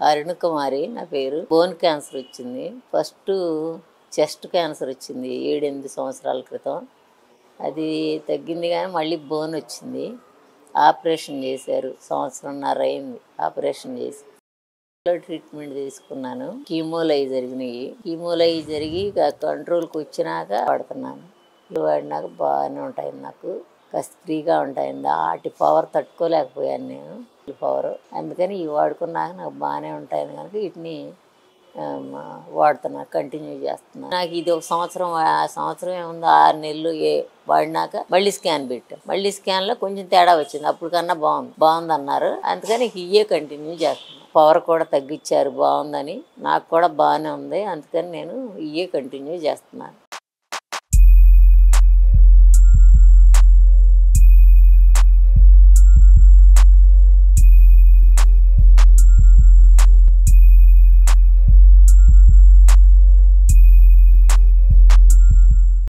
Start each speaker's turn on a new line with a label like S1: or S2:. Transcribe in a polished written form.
S1: అరుణ్ కుమారి నా పేరు. Bone cancer వచ్చింది. ఫస్ట్ చెస్ట్ క్యాన్సర్ వచ్చింది 7-8 సంవత్సరాల క్రితం. అది తగ్గింది కానీ మళ్ళీ బోన్ వచ్చింది. ఆపరేషన్ చేశారు. సంవత్సరంన్నర అయింది ఆపరేషన్ చేసి. ట్రీట్మెంట్ తీసుకున్నాను. కీమోలు అవి జరిగినాయి. కీమోలు అవి జరిగి కంట్రోల్కి వచ్చినాక వాడుతున్నాను. వాడినాక బాగానే ఉంటాయి, నాకు కాస్త ఫ్రీగా ఉంటాయి. వాటి పవర్ తట్టుకోలేకపోయాను నేను, పవర్. అందుకని ఇవి వాడుకున్నాక నాకు బాగానే ఉంటాయి కనుక వీటిని వాడుతున్నా, కంటిన్యూ చేస్తున్నాను. నాకు ఇది ఒక సంవత్సరం, ఆ సంవత్సరం ఏముందో 6 నెలలు వాడినాక మళ్ళీ స్కాన్ పెట్టాను. మళ్ళీ స్కాన్లో కొంచెం తేడా వచ్చింది. అప్పుడు కన్నా బాగుంది అన్నారు. అందుకని ఇవే కంటిన్యూ చేస్తున్నాను. పవర్ కూడా తగ్గించారు బాగుందని, నాకు కూడా బాగానే ఉంది. అందుకని నేను ఇవే కంటిన్యూ చేస్తున్నాను.